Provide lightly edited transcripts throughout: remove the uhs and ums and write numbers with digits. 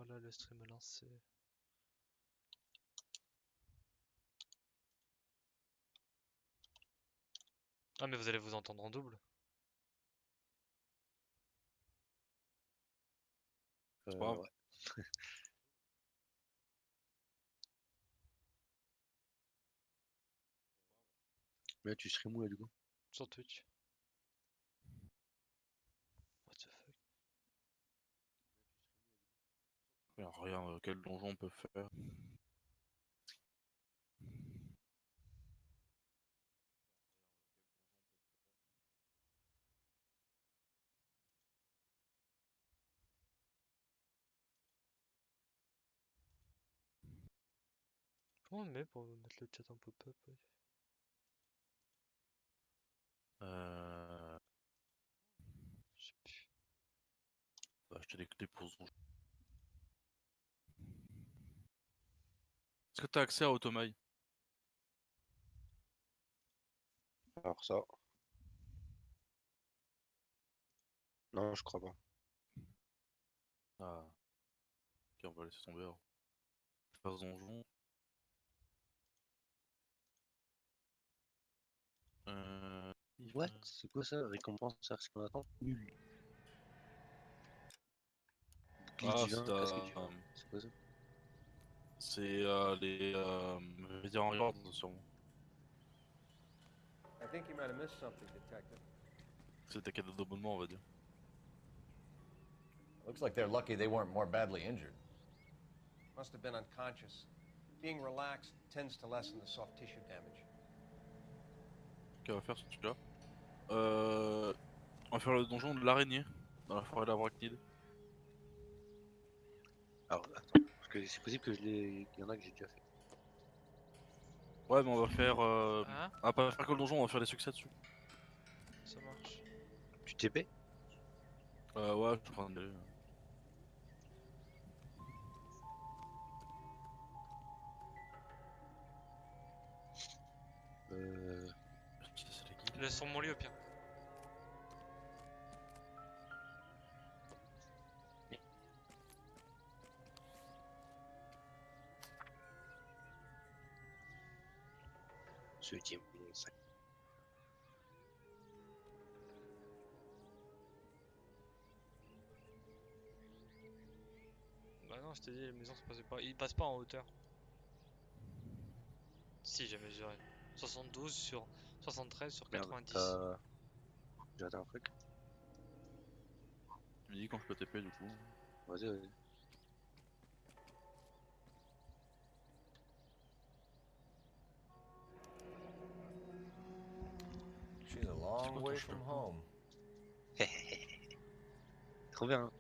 Voilà, le stream est lancé. Ah mais vous allez vous entendre en double. Ouais. Mais là, tu stream où là du coup? Sur Twitch. What the fuck. Regarde quel donjon on peut faire. Comment on met pour mettre le chat en pop-up? Ouais. Je sais plus. On va acheter des clés pour ce donjon. Est-ce que t'as accès à Automail? Alors ça. Non, je crois pas. Ah. Ok, on va laisser tomber alors. Faire ce donjon. What? C'est quoi ça? Récompense à ce qu'on attend? Nul. Bouclier Ah, divin, casque divin. C'est quoi ça? c'est les Médias en Yard, sûrement. I think you might have missed something, Detective. C'est ta cadeau d'abonnement, on va dire. Looks like they're lucky they weren't more badly injured. Must have been unconscious. Being relaxed tends to lessen the soft tissue damage. Ok, on va faire celui-là. On va faire le donjon de l'araignée dans la forêt d'Arachnide. Alors attends, parce que c'est possible que il y en a que j'ai déjà fait. Ouais, mais on va faire. Hein? On va pas faire que le donjon, on va faire des succès dessus. Ça marche. Tu TP? Ouais, je suis en train de. Laisse sur mon lit au pire. Ce qui est mon sac. Bah non, je t'ai dit, les maisons se passaient pas. Ils passent pas en hauteur. Si, j'ai mesuré. 72 sur 73 sur 90. Merde, j'ai raté un truc. Tu me dis quand je peux TP du coup. Vas-y, vas-y. She's a long way from home. Trop bien. Hein.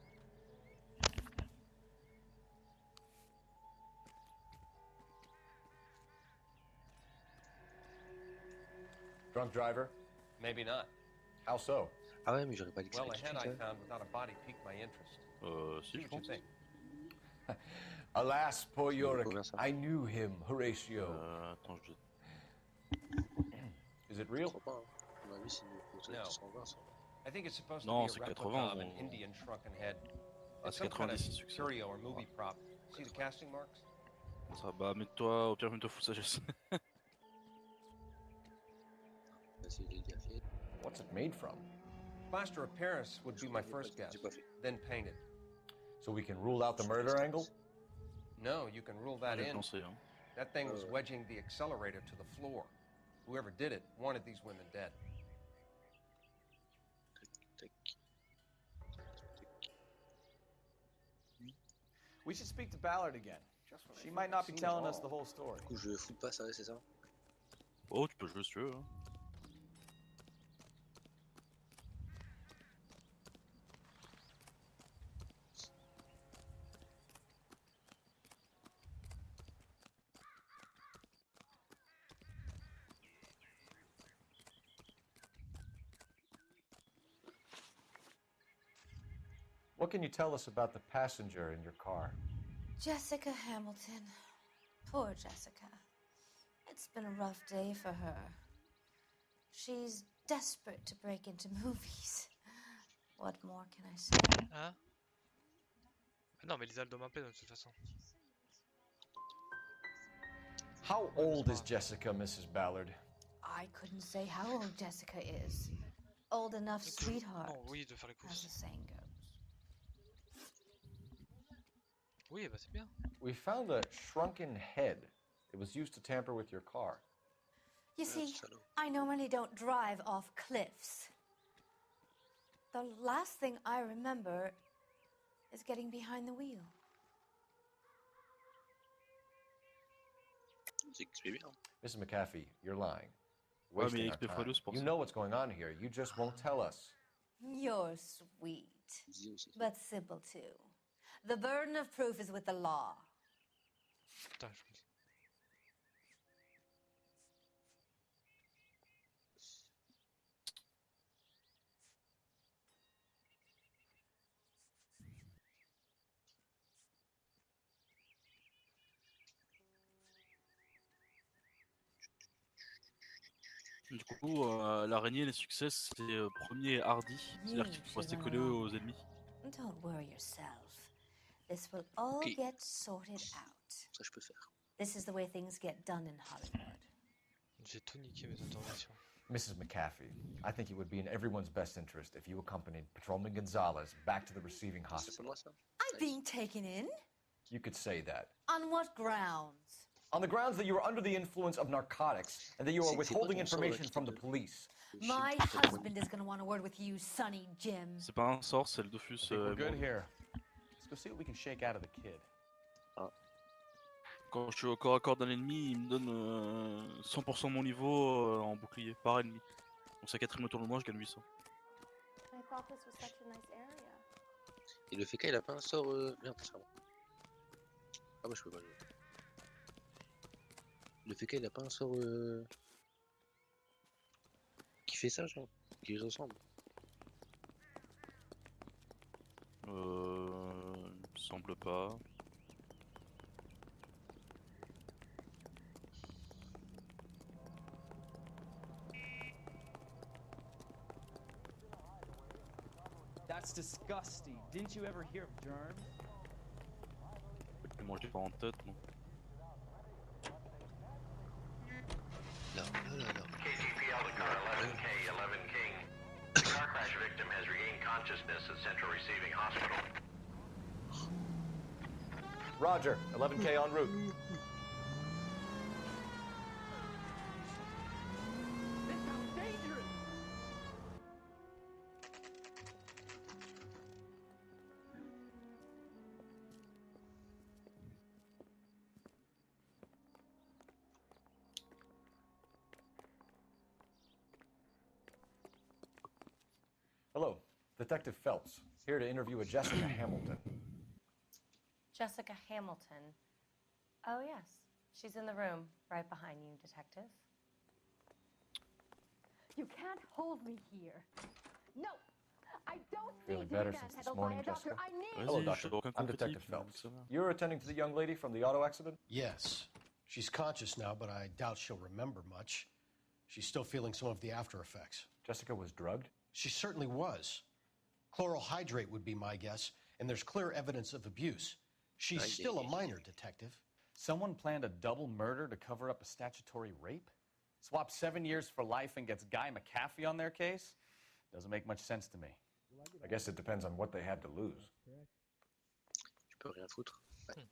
Drunk driver? Maybe not. How so? Ah ouais, mais j'aurais pas dit que Well, c'était a head I ça. found without a body piqued my interest. Si, See je what you pense. think. Alas, poor Yorick. combien, ça? I knew him, Horatio. Attends, je. Is it Je real? crois pas. Hein. À mon avis, c'est une No. 120 ça. I think it's supposed Non, to c'est be a replica 80, of an on- Indian shrunken head. Ah, It's c'est some kind 90 of succès. curio or movie prop. See the casting marks? Ça, bah, mets-toi, au pire, mets-toi full sagesse. Vas-y, les gars, fait. What's it made from? Plaster of Paris would be my first guess. J'ai pas fait. Then painted. So we can rule out the murder angle? No, you can rule that J'ai in. pensé, hein. That thing was wedging the accelerator to the floor. Whoever did it wanted these women dead. Tac. We should speak to Ballard again. She might not be telling us the whole story. Du coup, je fous pas, ça, c'est ça? Oh, tu peux jouer si tu veux. Hein. What can you tell us about the passenger in your car? Jessica Hamilton. Poor Jessica. It's been a rough day for her. She's desperate to break into movies. What more can I say? Hein? Non, mais Lisa, elle doit m'appeler de toute façon. How old is Jessica, Mrs. Ballard? I couldn't say how old Jessica is. Old enough, sweetheart, Non, oui, de faire les as the courses. saying goes. Oui, bah c'est bien. We found a shrunken head. It was used to tamper with your car. You see, salaud. I normally don't drive off cliffs. The last thing I remember is getting behind the wheel. C'est XP bien. Mrs. McAfee, you're lying. Ouais, Wasting mais our XP time. x2 pour You ça. know what's going on here. You just won't tell us. You're sweet, Dis aussi. but simple too. The burden of proof is with the law. Putain, je me dis. Du coup, l'araignée, les succès, c'est premier et hardy. C'est-à-dire qu'il faut rester collé aux ennemis. Don't worry yourself. This will all Okay. get sorted out. Ça, je peux faire. This is the way things get done in Hollywood. J'ai tout niqué mes interventions. Mrs. McAfee, I think it would be in everyone's best interest if you accompanied Patrolman Gonzalez back to the receiving C'est pour hospital. moi, ça. I'm being taken in? You could say that. On what grounds? On the grounds that you were under the influence of narcotics and that you are C'est withholding pas ton sort, information là, from the qui te- police. My husband is going to want a word with you, Sonny Jim. C'est pas un sort, c'est le Dofus. I think we're good here. Let's go see what we can shake out of the kid. Quand je suis au corps à corps d'un ennemi, il me donne 100% mon niveau en bouclier par ennemi. Donc sa quatrième autour de moi, je gagne 800. I thought this was such a nice area. Et le FK, il a pas un sort. Merde, ça. Ah, moi, je peux pas jouer. Le FK, il a pas un sort. Qui fait ça, genre. Qui ressemble. Il me semble pas. That's disgusting. Didn't you ever hear of germs? Moi, j'ai pas en tête, moi. Là, là, là, là. KCPL to car 11K, 11 King. The car crash victim has regained consciousness at Central Receiving Hospital. Roger, 11K en route. This sounds dangerous. Hello, Detective Phelps, here to interview a Jessica Hamilton. Jessica Hamilton. Oh, yes. She's in the room, right behind you, Detective. You can't hold me here. No, I don't Feeling need better to be since this manhandled morning, by a doctor. Jessica? I need. Hello, Vas-y, doctor. j'ai aucun I'm compétit, Detective donc Phelps. ça va. You're attending to the young lady from the auto accident? Yes. She's conscious now, but I doubt she'll remember much. She's still feeling some of the after effects. Jessica was drugged? She certainly was. Chloral hydrate would be my guess, and there's clear evidence of abuse. She's still a minor, Detective. Someone planned a double murder to cover up a statutory rape? Swap 7 years for life and gets Guy McAfee on their case? Doesn't make much sense to me. I guess it depends on what they had to lose. Tu peux rien foutre. Ouais.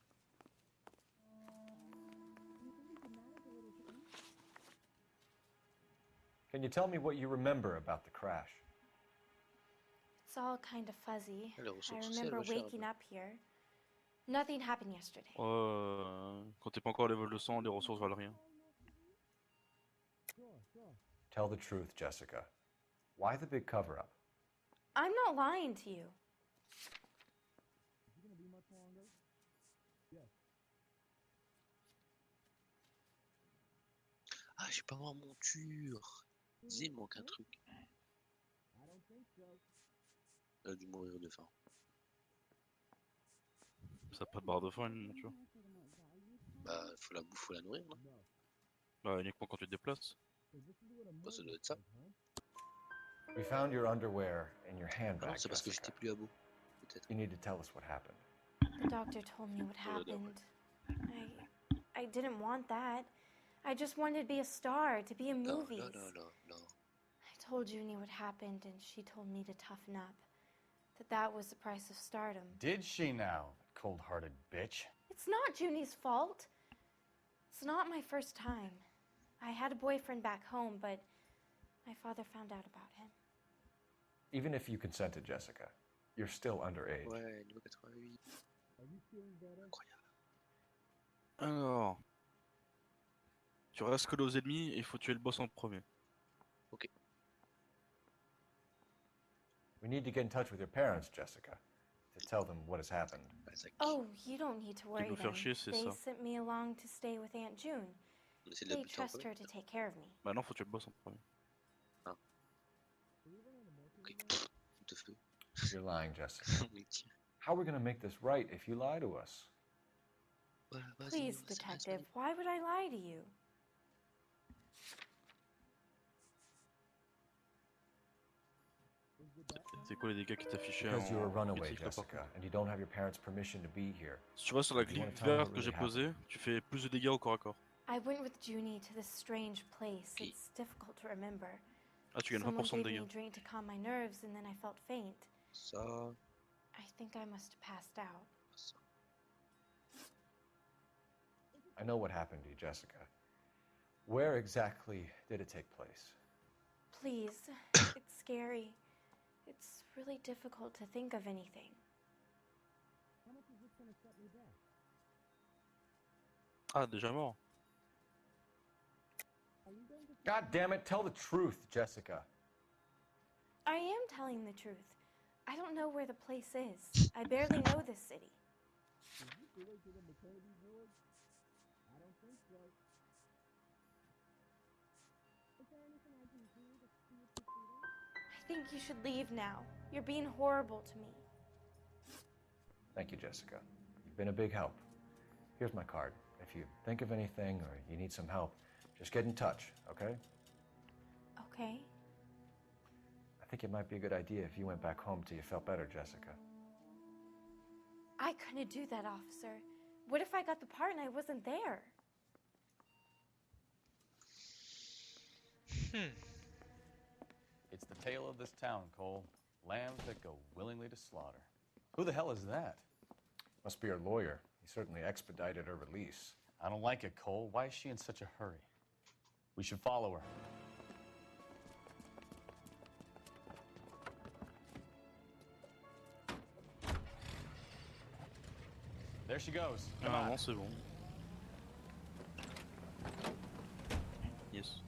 Can you tell me what you remember about the crash? It's all kind of fuzzy. Alors, I ressources remember sociales, recherche. waking up here. Nothing happened yesterday. Quand t'es pas encore à level 200, les ressources valent rien. Tell the truth, Jessica. Why the big cover-up? I'm not lying to you. Ah, j'ai pas ma monture. Dis, il manque un truc. Elle a dû mourir de faim. Ça a pas de barre de faim, une monture. Bah, faut la bouffer, faut la nourrir, non? Bah, uniquement quand tu te déplaces. Bah, ça doit être ça. We found your underwear in your handbag, Non, c'est parce que Jessica. j'étais plus à bout. Peut-être. You need to tell us what happened. The doctor told me what happened. I didn't want that. I just wanted to be a star, to be in movies. No. I told Junie what happened, and she told me to toughen up. That was the price of stardom. Did she now, cold-hearted bitch? It's not Junie's fault. It's not my first time. I had a boyfriend back home, but my father found out about him. Even if you consented, Jessica, you're still underage. Ouais, niveau 88. Incroyable. Alors, tu restes collé aux ennemis et il faut tuer le boss en premier. Ok. We need to get in touch with your parents, Jessica, to tell them what has happened. Oh, you don't need to worry nous faire then. chier, c'est They ça. sent me along to stay with Aunt June. On essaie de la They buter en trust premier. her to take care of me. Bah non, faut tuer le boss en premier. Ah. Ok. Te feu. You're lying, Jessica. How are we going to make this right if you lie to us? Please, detective, why would I lie to you? C'est quoi les dégâts qui t'affichaient Because you're a en runaway, critique, là, par Jessica, and you don't have your parents' permission to be here. Si tu vas sur la Do you grille wanna tell me what verte que really j'ai posée, tu fais plus de dégâts au corps à corps. I went with Junie to this strange place. It's difficult to remember. Ah, tu gagnes Someone 20% de gave me a dégâts. drink to calm my nerves, and then I felt faint. Ça. I think I must have passed out. I know what happened to you, Jessica. Where exactly did it take place? Please, it's scary. It's really difficult to think of anything. Ah, déjà mort. God damn it, tell the truth, Jessica. I am telling the truth. I don't know where the place is. I barely know this city. I think you should leave now. You're being horrible to me. Thank you, Jessica. You've been a big help. Here's my card. If you think of anything or you need some help, just get in touch, okay? Okay. I think it might be a good idea if you went back home till you felt better, Jessica. I couldn't do that, officer. What if I got the part and I wasn't there? It's the tale of this town, Cole. Lambs that go willingly to slaughter. Who the hell is that? Must be her lawyer. He certainly expedited her release. I don't like it, Cole. Why is she in such a hurry? We should follow her. There she goes. Come on. Normalement, c'est bon. Yes.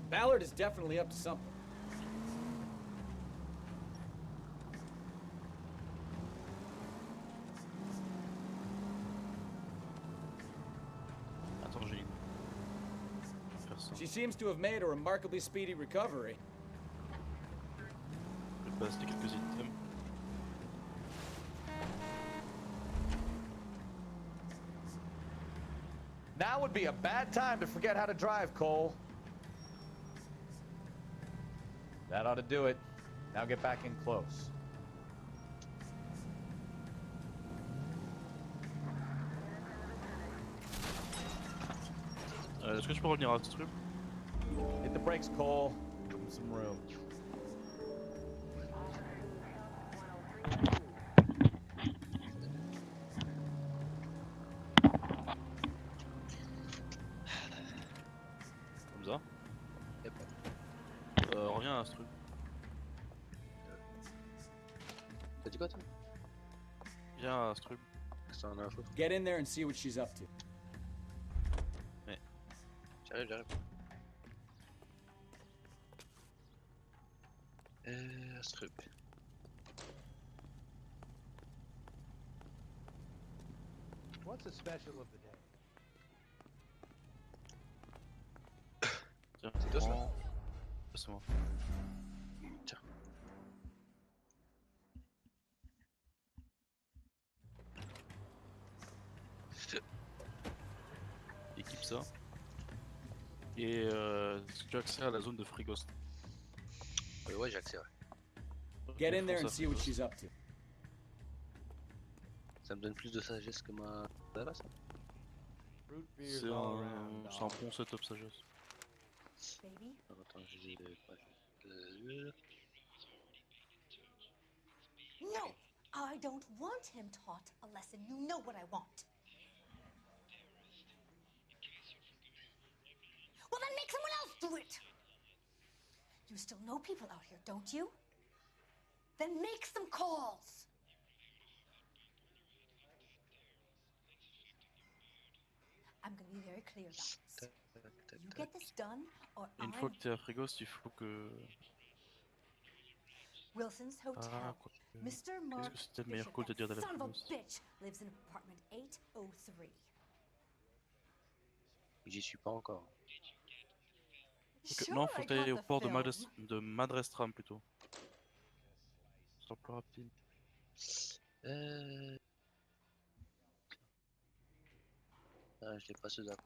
Ballard is definitely up to something. Attends, j'ai She seems to have made a remarkably speedy recovery. Je vais passer quelques items. Now would be a bad time to forget how to drive, Cole. That ought to do it. Now get back in close. Est-ce que je peux revenir à ce truc? Hit the brakes, Cole. Give him some room. Comme ça. Reviens à ce truc. T'as dit quoi, toi? Viens à ce truc. C'est un info. Get in there and see what she's up to. Mais. J'arrive. Ce truc. What's the special of the day? Tiens, C'est toi, ça? C'est moi. Tiens. Et si tu as accès à la zone de Frigost. Ouais, j'ai accès, ouais. Get in there and see what she's up to. Ça me donne plus de sagesse que ma... Là, ça. C'est un bon setup sagesse. Baby? Alors, attends, je dis... No! I don't want him taught a lesson. You know what I want. Well, then make someone else do it! You still know people out here, don't you? Then make some calls! I'm gonna be very clear about this. You get this done, or Et une fois que t'es à Frigost, il faut que... Wilson's Hotel. Ah, quoi. Mr. Qu'est-ce Mark que c'était le meilleur Bishop, call de that dire d'aller à son of a Frigost? bitch, lives in apartment 803. J'y suis pas encore. Okay. Non, faut que t'ailles au port de Madrestram plutôt. Ce sera plus rapide. Ah, je l'ai pas ce zap.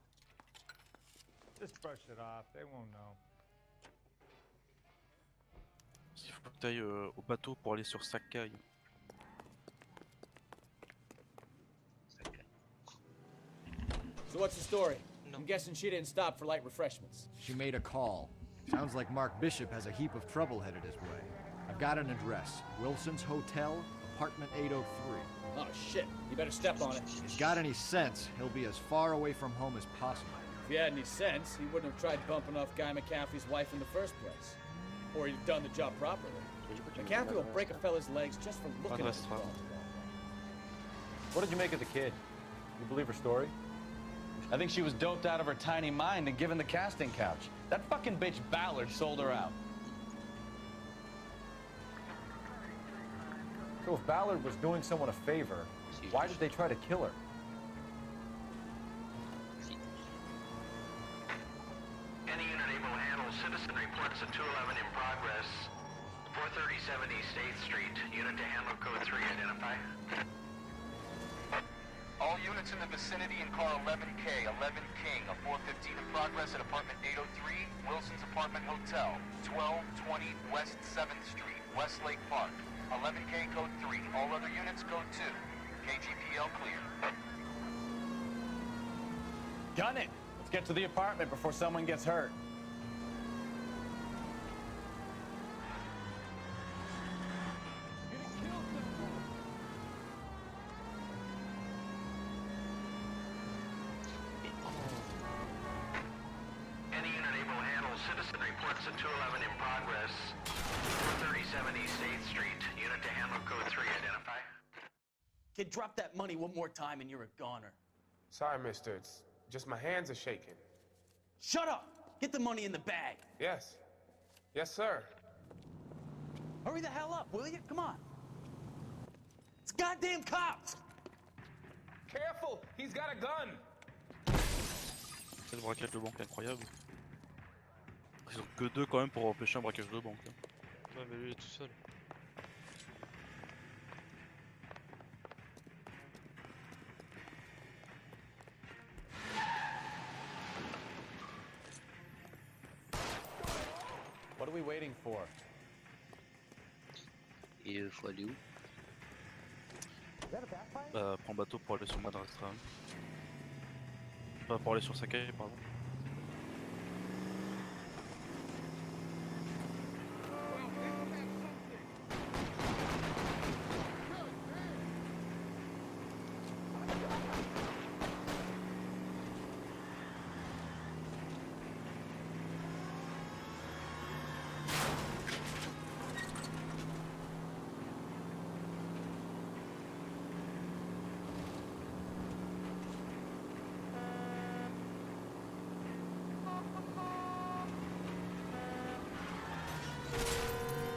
Just brush it off, they won't know. Il faut que t'ailles au bateau pour aller sur Sakai. So what's the story? I'm guessing she didn't stop for light refreshments. She made a call. Sounds like Mark Bishop has a heap of trouble headed his way. I've got an address. Wilson's Hotel, apartment 803. Oh shit, you better step on it. If he's got any sense, he'll be as far away from home as possible. If he had any sense, he wouldn't have tried bumping off Guy McCaffrey's wife in the first place. Or he'd have done the job properly. McCaffrey will break a fella's legs just for looking at him. What did you make of the kid? You believe her story? I think she was doped out of her tiny mind and given the casting couch. That fucking bitch Ballard sold her out. So if Ballard was doing someone a favor, why did they try to kill her? Any unit able to handle citizen reports at 211 in progress. 437 East 8th Street. Unit to handle code 3 identify. All units in the vicinity in car 11K, 11 King, a 415 in progress at apartment 803, Wilson's Apartment Hotel, 1220 West 7th Street, Westlake Park. 11K code 3, all other units code 2. KGPL clear. Gun it! Let's get to the apartment before someone gets hurt. Any unit able to handle citizen reports at 211 in progress. 437 East 8th Street. Unit to handle code 3 identify. Kid, drop that money one more time and you're a goner. Sorry, mister. It's just my hands are shaking. Shut up! Get the money in the bag. Yes. Yes, sir. Hurry the hell up, will you? Come on. It's goddamn cops! Careful! He's got a gun! Cette braquage de banque incroyable. Ils ont que deux quand même pour empêcher un braquage de banque. Ouais, mais lui il est tout seul. What are we waiting for? Et il faut aller où? Bah, prends le bateau pour aller sur Madrestram. Pas pour aller sur Sakai, pardon.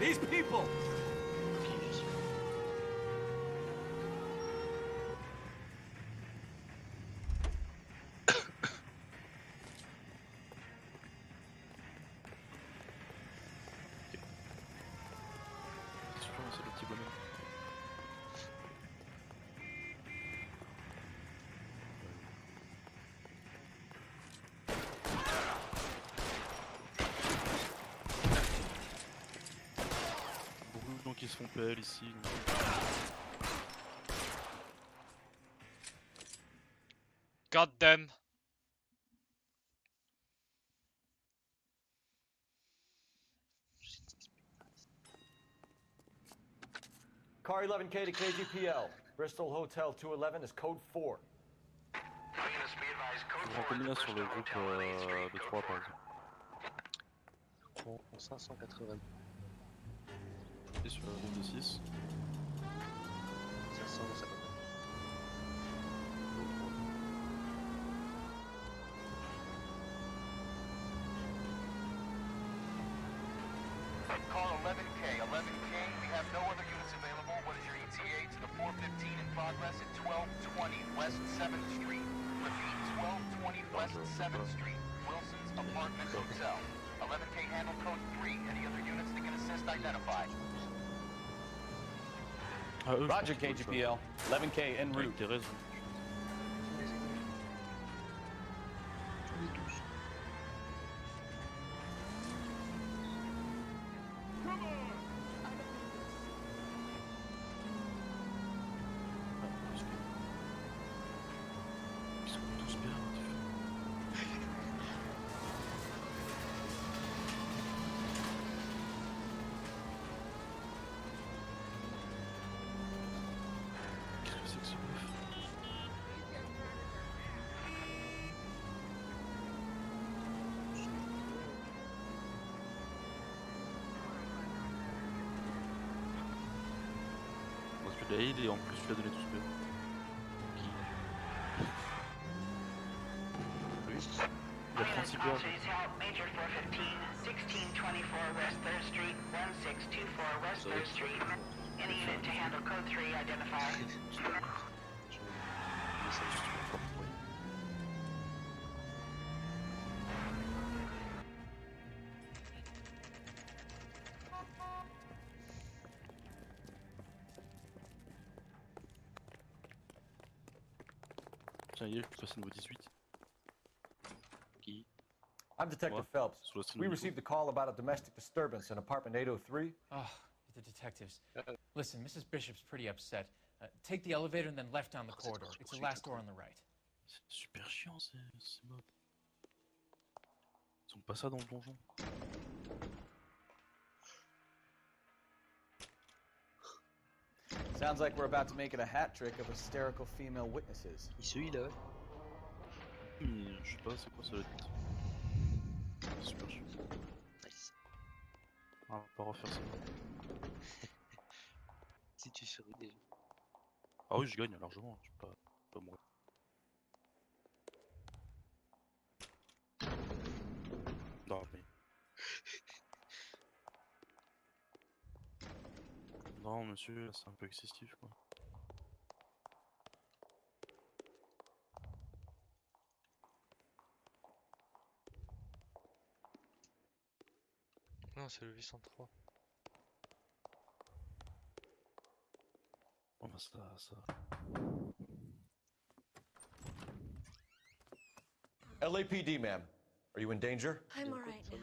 These people! C'est le petit bonhomme. font PL ici. God damn. Car 11K to KGPL. Bristol Hotel 211 is code 4. Je prends combien sur le groupe de 3 par exemple? Je prends 580. Et sur le groupe de 6? 550. Car 11K, 11K, we have no other units available. What is your ETA to the 415 in progress at 1220 West 7th Street? Repeat, 1220 West 7th Street, Wilson's Apartment Hotel. 11K handle code 3. Any other units that can assist identify? Roger, KGPL. 11K en route. T'as raison. Tu l'as aidé et en plus tu l'as donné tout ce que. Lui, il a 36 balles. Major 415, 1624 West 3rd Street, 1624 West 3rd Street. Any unit to handle code 3 identified. Tiens, hier, je suis passé niveau 18. Qui? I'm Detective Phelps. We received a call about a domestic disturbance in apartment 803. Oh, the detectives. Listen, Mrs. Bishop's pretty upset. Take the elevator and then left down the corridor. It's the last door on the right. C'est super chiant ces mobs. Ils ont pas ça dans le donjon. Sounds like we're about to make it a hat trick of hysterical female witnesses. Celui-là. Je sais pas, c'est quoi ça va être. Super chiant. Nice. On va pas refaire ça. Si tu souris déjà. Ah oui, je gagne largement, je peux pas mourir. Non mais... Non monsieur, c'est un peu excessif quoi. Non, c'est le 803. Oh bah ça... LAPD, ma'am. Are you in danger? I'm alright now.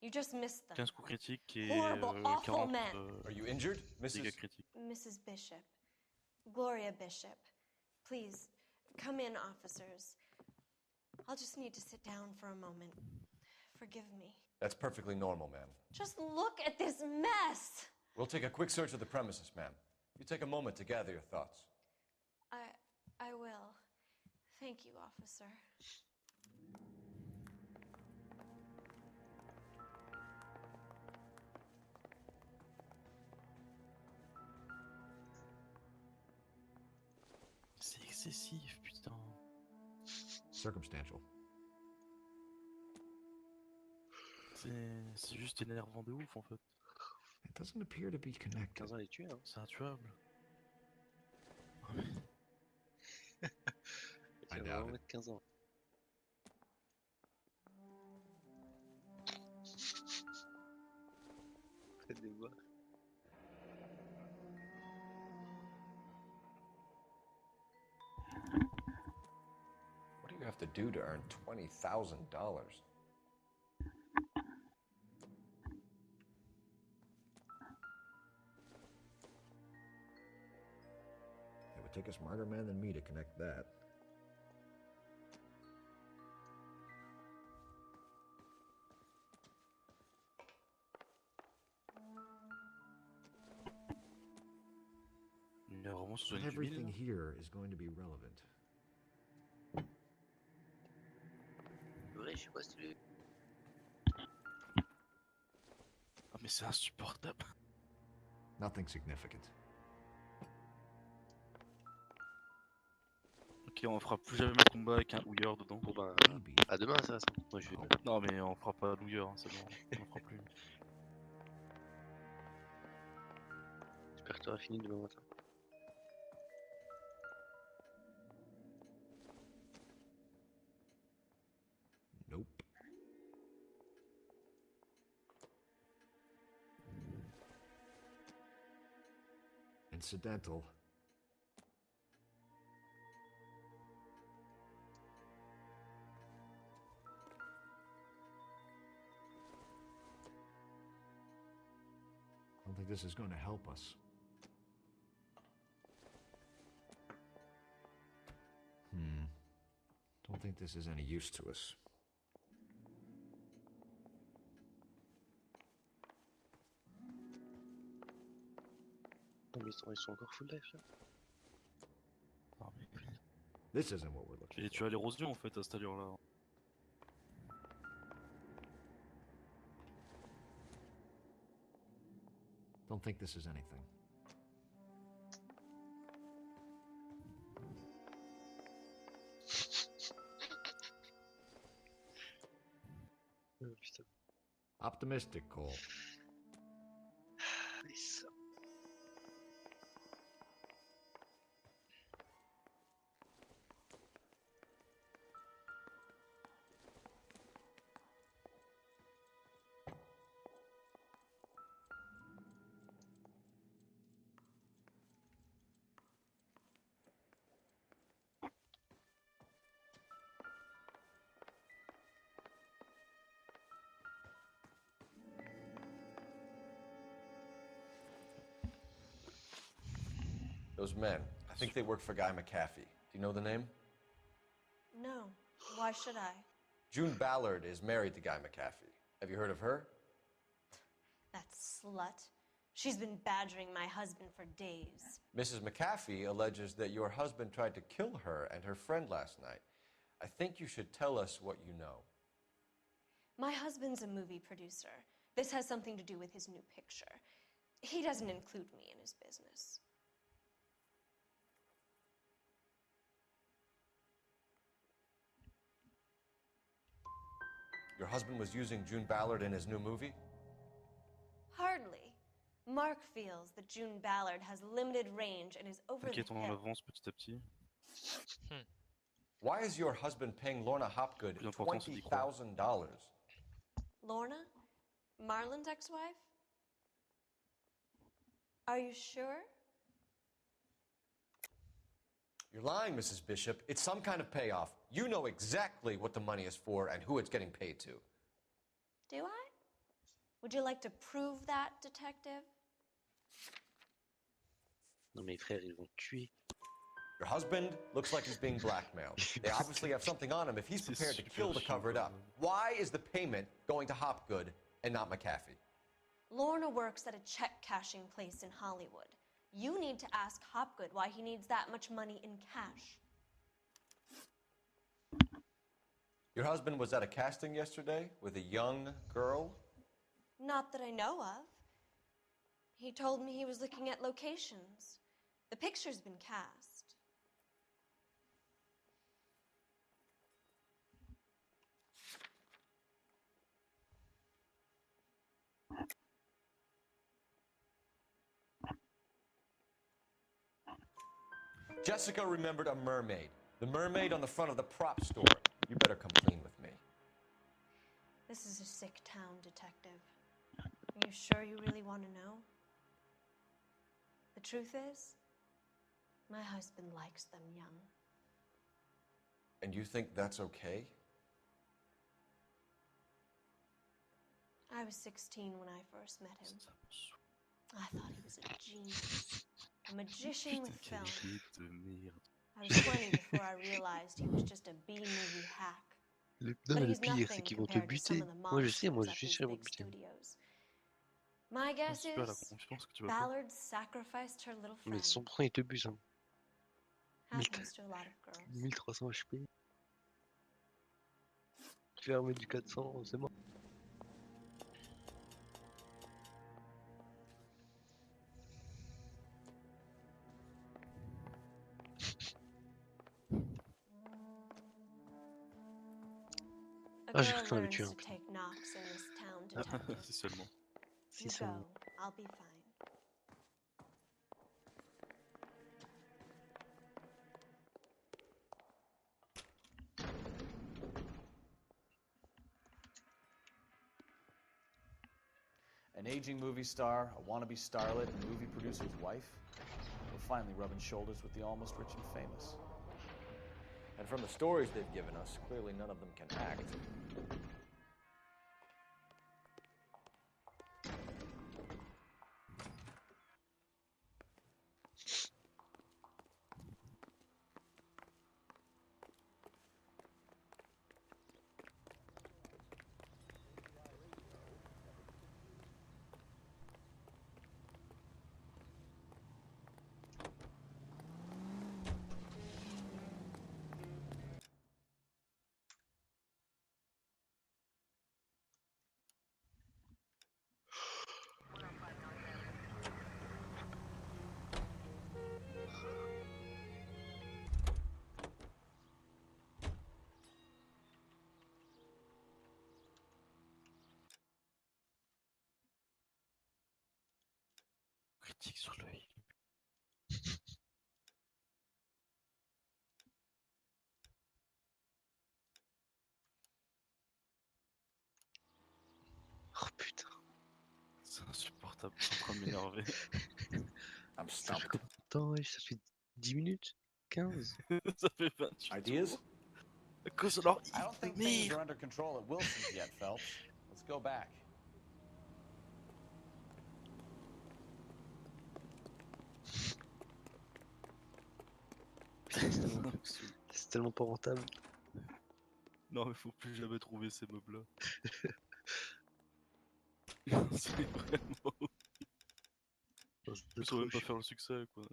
You just missed them. 15 coups critiques et Horrible, awful 40 men. Are you injured, dégâts Mrs. critiques. Mrs. Bishop. Gloria Bishop. Please, come in, officers. I'll just need to sit down for a moment. Forgive me. That's perfectly normal, ma'am. Just look at this mess! We'll take a quick search of the premises, ma'am. You take a moment to gather your thoughts. I will. Thank you, officer. C'est excessif, putain. Circumstantial. C'est juste énervant de ouf en fait. It doesn't appear to be connected. 15 ans les tuer, hein. C'est intuable. Il va vraiment mettre 15 ans. Faites des voix. What do you have to do to earn $20,000? would take a smarter man than me to connect that. Not everything here is going to be relevant. Ouais, je sais pas si tu Ah mais c'est insupportable. Nothing significant. Ok, on fera plus jamais de combat avec un houilleur dedans. Bon bah, à demain ça. Moi je vais... Non mais on fera pas d'houilleur, hein, c'est bon, on en fera plus. J'espère que tu auras fini demain matin. Nope. Incidental. I don't think this is going to help us. Don't think this is any use to us. Non mais ils sont encore full life là. This isn't what we're looking Et tu as l'érosion en fait à cette allure là. Don't think this is anything. Putain. Optimistic, Cole. Nice. Those men, I think they work for Guy McAfee. Do you know the name? No. Why should I? June Ballard is married to Guy McAfee. Have you heard of her? That slut. She's been badgering my husband for days. Mrs. McAfee alleges that your husband tried to kill her and her friend last night. I think you should tell us what you know. My husband's a movie producer. This has something to do with his new picture. He doesn't include me in his business. Your husband was using June Ballard in his new movie? Hardly. Mark feels that June Ballard has limited range and is over the T'inquiète, on hill. avance petit à petit. Why is your husband paying Lorna Hopgood $20,000? Lorna? Marlon's ex-wife? Are you sure? You're lying, Mrs. Bishop. It's some kind of payoff. You know exactly what the money is for and who it's getting paid to. Do I? Would you like to prove that, detective? Non mais frère, ils vont te tuer. Your husband looks like he's being blackmailed. They obviously have something on him if he's prepared to kill to cover it up. Why is the payment going to Hopgood and not McAfee? Lorna works at a check-cashing place in Hollywood. You need to ask Hopgood why he needs that much money in cash. Your husband was at a casting yesterday with a young girl? Not that I know of. He told me he was looking at locations. The picture's been cast. Jessica remembered a mermaid. The mermaid on the front of the prop store. You better come clean with me. This is a sick town, detective. Are you sure you really want to know? The truth is, my husband likes them young. And you think that's okay? I was 16 when I first met him. I thought he was a genius. A magician with Quel film. clip de merde. I was 20 before I realized he was just a B-movie hack. Non, But mais le he's pire, c'est nothing qu'ils vont te compared to some buter. of the Moi, je sais, moi, monsters je at suis these sûr, ils vont big te buter. studios. My guess C'est pas la is confiance que tu vas pas. Ballard sacrificed her little Mais friend. 100% ils te butent. Hein. Happens to a lot of girls. 1300 HP. Tu vas remettre du 400, c'est mort. A Ah, j'ai girl cru que t'en avais learns tué un. to take knocks in this town, detective. C'est seulement. You go. I'll be fine. An aging movie star, a wannabe starlet, and a movie producer's wife. We're finally rubbing shoulders with the almost rich and famous. And from the stories they've given us, clearly none of them can act. Critique sur l'œil. Oh putain. C'est insupportable, je suis en train de m'énerver. Ça fait combien de temps, wesh? Ça fait 10 minutes? 15? Ça fait 28 Ideas? tours. À cause de leur I don't think things are under control at Wilson's yet, Phelps. Let's go back. C'est tellement pas rentable. Non mais faut plus jamais trouver ces meubles là. C'est vraiment... Ils sauraient même pas faire le succès quoi.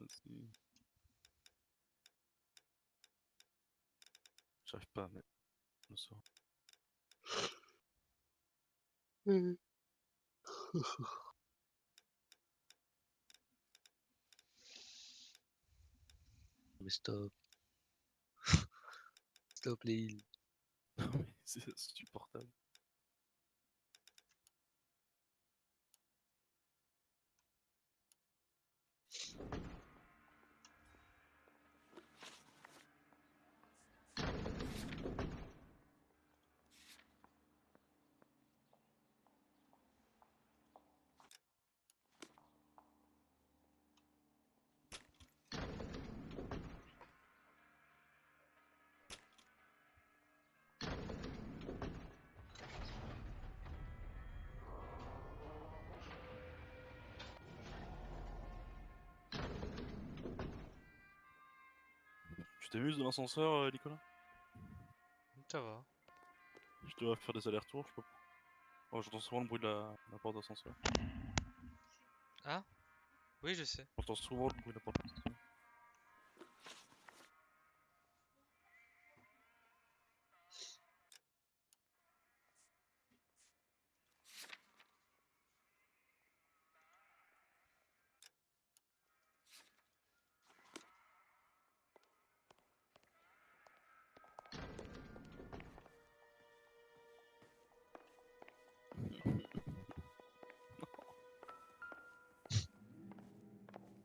J'arrive pas à mettre le sort. Mais stop. Stop les îles. Non mais c'est insupportable. Tu t'amuses dans l'ascenseur, Nicolas? Ça va. Je dois faire des allers-retours, je sais pas. Oh, j'entends souvent le bruit de la porte d'ascenseur. Ah? Oui, je sais. J'entends souvent le bruit de la porte d'ascenseur.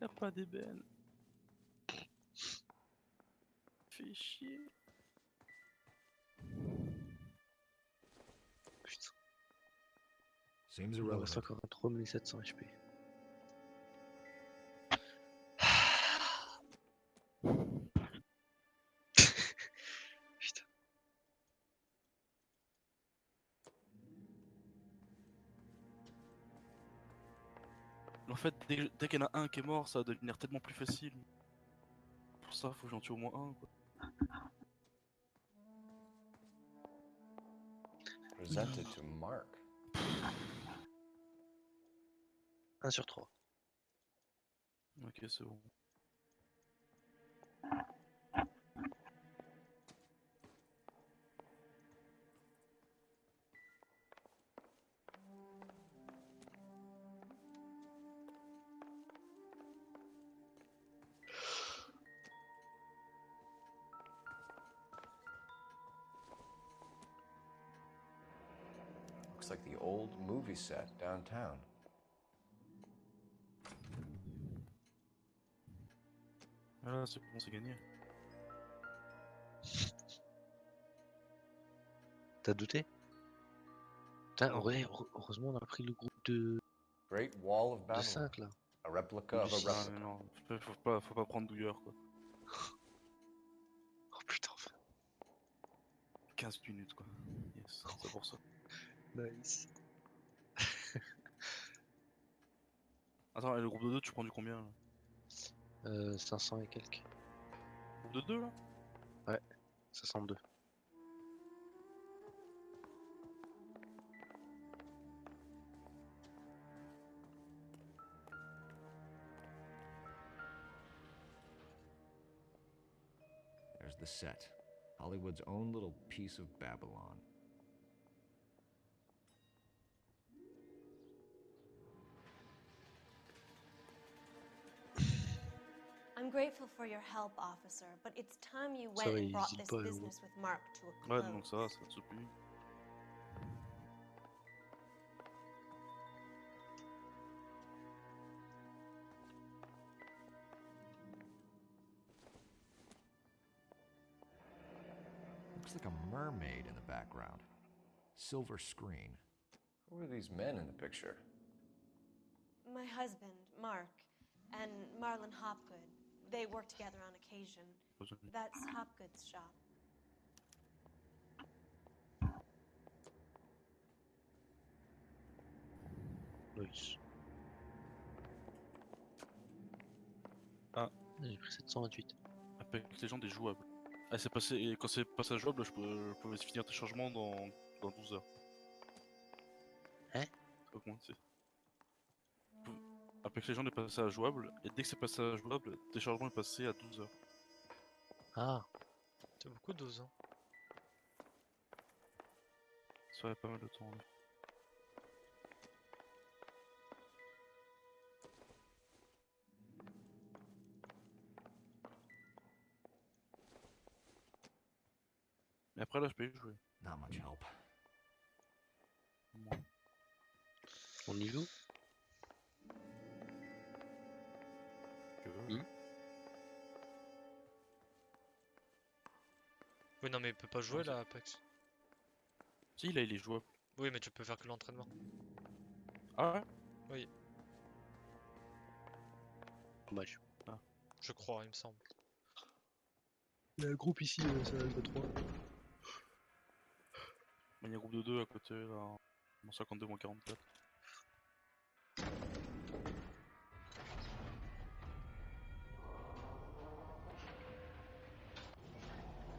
Y'a pas d'ébène. Fais chier. Putain. Seems Il me reste irrelevant. encore un 3700 HP. Putain. En fait, dès qu'il y en a un qui est mort, ça va devenir tellement plus facile. Pour ça, faut que j'en tue au moins un, quoi. Presented to Mark. 1 sur 3. Ok, c'est bon. Looks like the old movie set downtown. Ah, c'est bon, c'est gagné. T'as douté? Putain, ouais, heureusement on a pris le groupe de Great Wall of Babylon. 5 là. A replica of a Ah, replica. mais non, faut pas prendre douilleur, quoi. Oh putain. 15 minutes, quoi. Yes, c'est pour ça. Nice. Attends, et le groupe de 2, tu prends du combien, là? 500 et quelques. Groupe de 2, là? Ouais, 502. There's the set. Hollywood's own little piece of Babylon. I'm grateful for your help, officer, but it's time you Ça went va, and ils brought îlent this pas, eux. business with Mark to a Ouais, close. donc ça va, ça te supplie. Looks like a mermaid in the background. Silver screen. Who are these men in the picture? My husband, Mark, and Marlon Hopgood. They work together on occasion. That's Hopgood's shop. Nice. Ah. J'ai pris 728. Avec les gens des jouables. Ah, c'est passé... Et quand c'est passé à jouable, je pouvais finir tes chargements dans 12 heures. Hein? C'est pas comment c'est. Avec les gens est passé à jouable, et dès que c'est passé à jouable, tes chargements est passé à 12 heures. Ah. C'est beaucoup 12 ans. Ça fait pas mal de temps, ouais. Et après là je peux y jouer. Not much help. On y joue? Oui, non, mais il peut pas jouer là, Apex. Si, là il est jouable. Oui, mais tu peux faire que l'entraînement. Ah ouais? Oui. Dommage. Ah. Je crois, il me semble. Il y a un groupe ici, ça va le 3. Il y a un groupe de 2 à côté, là, en 52 moins 44.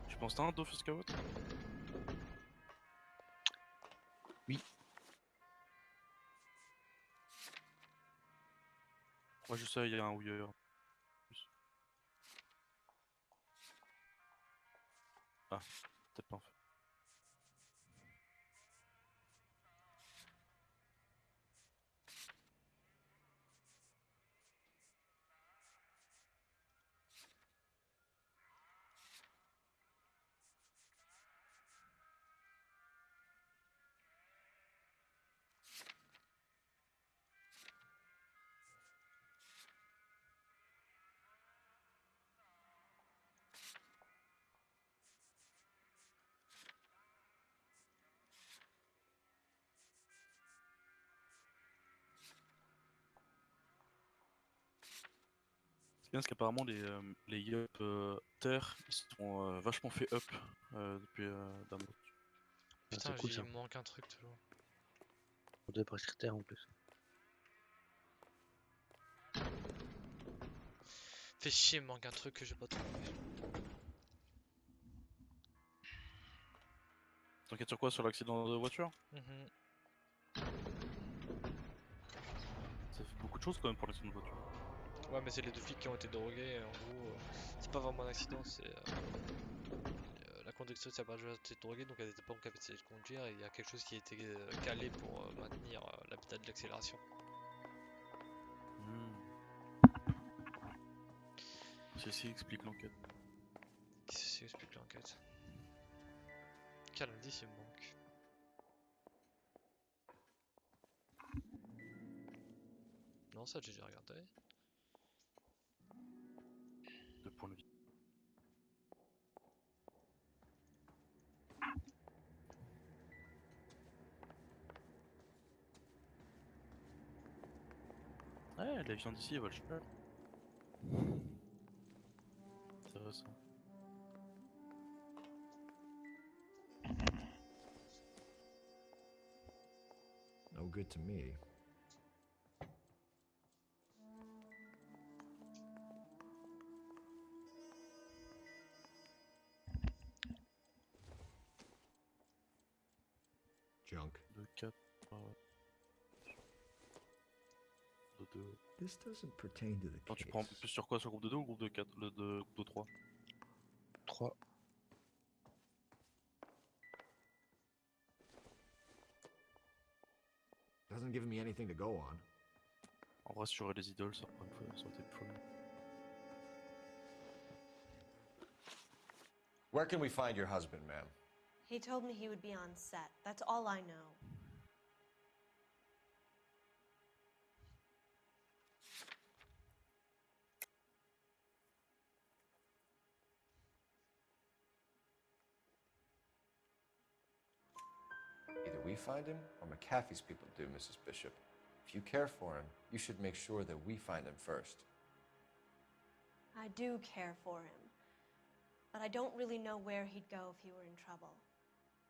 Tu penses t'as un Dofus Scout? Oui. Moi je sais, il y a un Ouyer. Ah, peut-être pas en fait. C'est bien parce qu'apparemment les yup terre ils sont vachement fait up depuis d'un autre. Putain, cool, il ça. me manque un truc toujours. On devait partir terre en plus. Fait chier, il me manque un truc que j'ai pas trouvé. T'enquêtes sur quoi? Sur l'accident de voiture? Ça fait beaucoup de choses quand même pour l'accident de voiture. Ouais, mais c'est les deux filles qui ont été droguées. En gros, c'est pas vraiment un accident, c'est la conductrice a pas été droguée, donc elle n'était pas en capacité de conduire. Et il y a quelque chose qui a été calé pour maintenir l'habitat de l'accélération. Ceci explique l'enquête. Ceci explique l'enquête. Quel indice il me manque? Non, ça j'ai déjà regardé. De points de vie. Ouais, la viande ici, elle vole cher. Intéressant. No good to me. Junk. 2, 4, 2. This doesn't pertain to the Attends, case. tu prends plus sur quoi? Sur le groupe de 2 ou le groupe de 4? Le groupe de 3. 3. Doesn't give me anything to go on. En vrai, si j'aurais les idoles, ça aurait été plus fun. Where can we find your husband, ma'am? He told me he would be on set. That's all I know. Either we find him or McAfee's people do, Mrs. Bishop. If you care for him, you should make sure that we find him first. I do care for him, but I don't really know where he'd go if he were in trouble.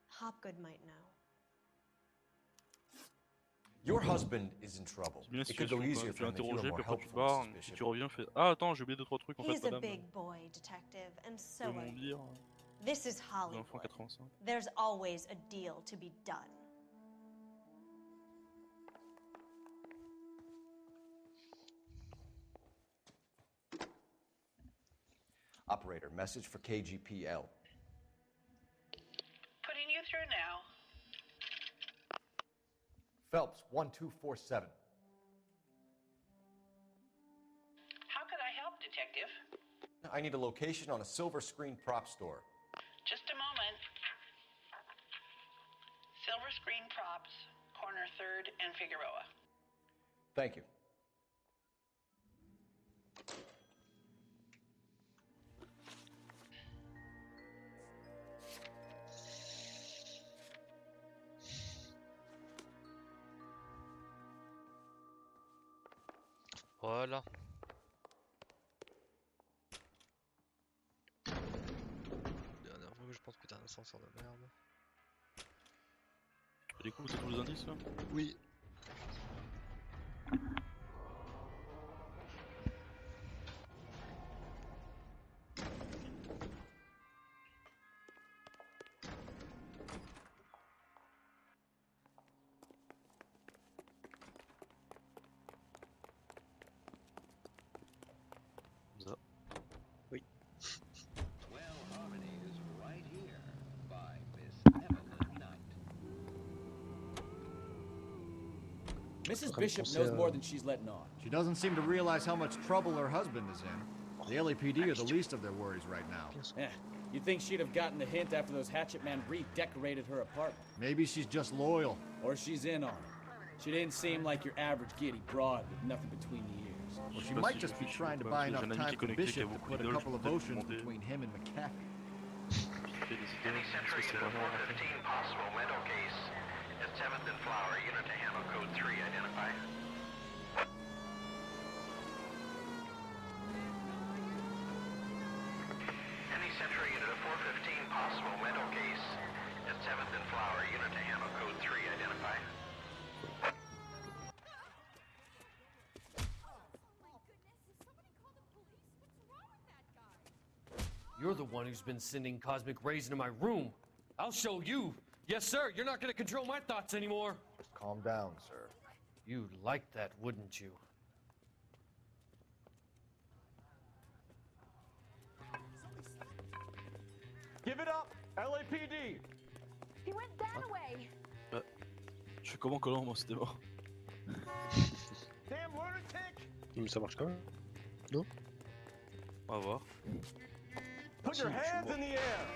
Hopgood might know. Your husband is in trouble. C'est bien It could go easier tu for him if you were l'interroger, more puis après tu te helpful, barres, Mrs. et Bishop. tu reviens, fais ah attends, j'ai oublié 2-3 trucs en fait, He's a madame. big boy, detective, and so Ils are vont me you. dire. This is Enfant Hollywood. 85. There's always a deal to be done. Operator, message for KGPL. Putting you through now. Phelps, 1247. How could I help, Detective? I need a location on a silver screen prop store. Just a moment. Silver Screen Props, corner 3rd and Figueroa. Thank you. Voilà. Dernière fois que je pense, putain, un ascenseur de merde. Du coup, t'as tous les indices là? Oui. Ça. Oui. Mrs. Bishop knows more than she's letting on. She doesn't seem to realize how much trouble her husband is in. The LAPD are the least of their worries right now. Yeah, you'd think she'd have gotten the hint after those hatchet men redecorated her apartment. Maybe she's just loyal. Or she's in on it. She didn't seem like your average giddy broad with nothing between the ears. Or she might just be trying to buy enough time for Bishop to put a couple of oceans between him and McAfee. Any Century Unit 415 possible mental case at 7th and Flower. Unit to handle code 3 identified. Any Century Unit of 415 possible mental case at 7th and Flower. Unit to handle code 3 identified. You're the one who's been sending cosmic rays into my room. I'll show you. Yes, sir. You're not gonna control my thoughts anymore. Just calm down, sir. You'd like that, wouldn't you? Give it up, LAPD. He went that way. Je fais comment Colin? Moi c'était mort. Damn lunatic. Mais ça marche quand même. Non? On va voir. Put your hands in the air.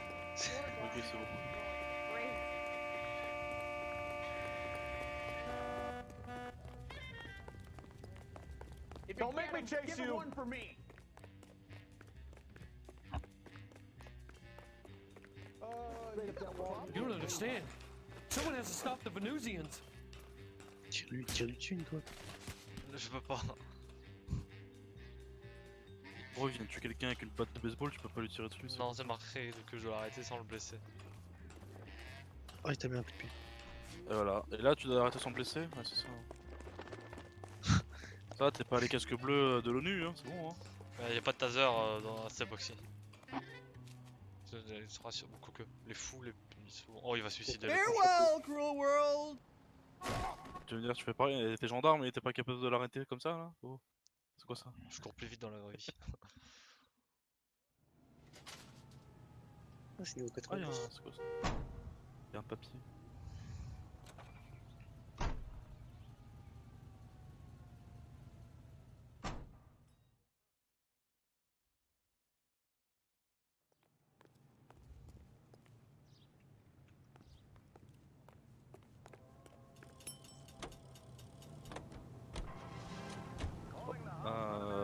Ok, c'est bon. Don't make me chase you. One for me. You don't understand. Someone has to stop the Venusians. Tire-lui dessus, quoi. Je peux pas. Oh, il vient de tuer quelqu'un avec une batte de baseball, tu peux pas lui tirer dessus. Non, c'est marqué que je dois l'arrêter sans le blesser. Ah, il t'a mis un coup de pied. Et voilà. Et là, tu dois arrêter sans blesser. Ouais, c'est ça. Ça, t'es pas les casques bleus de l'ONU, hein, c'est bon. Hein. Y a pas de taser dans cette boxy. Il sera sur beaucoup que les fous, les. Oh, il va se suicider. Farewell, cruel world. Tu veux dire, tu fais pareil, t'es gendarme et t'es pas capable de l'arrêter comme ça là? Oh. C'est quoi ça? Je cours plus vite dans la vraie vie. Ah, c'est niveau Ah, 80. c'est quoi ça? Y'a un papier.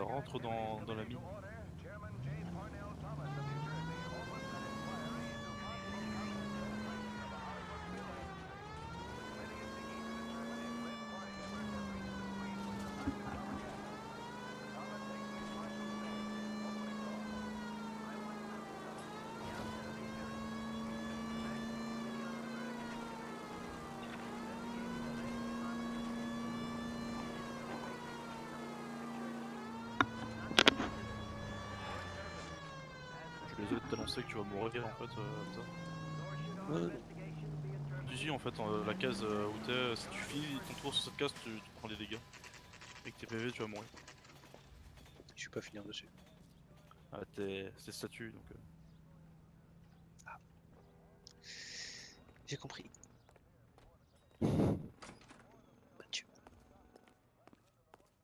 Rentre dans la mine. Désolé de t'annoncer que tu vas mourir en fait comme ça. Si en fait la case où t'es, si tu finis ton tour sur cette case tu prends des dégâts. Et que t'es PV tu vas mourir. Je vais pas finir dessus. Ah c'est statut donc Ah. J'ai compris.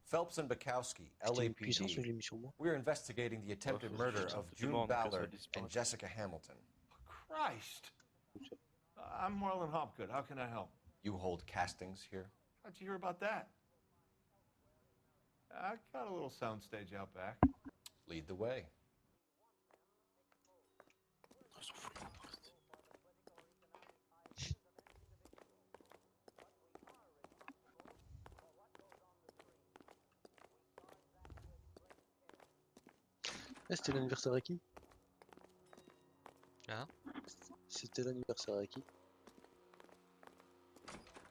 Phelps and Bukowski, LAPD. We're investigating the attempted murder of June Ballard and Jessica Hamilton. Christ. I'm Marlon Hopgood. How can I help? You hold castings here? How'd you hear about that? I got a little soundstage out back. Lead the way. C'était l'anniversaire à qui? Hein? C'était l'anniversaire à qui?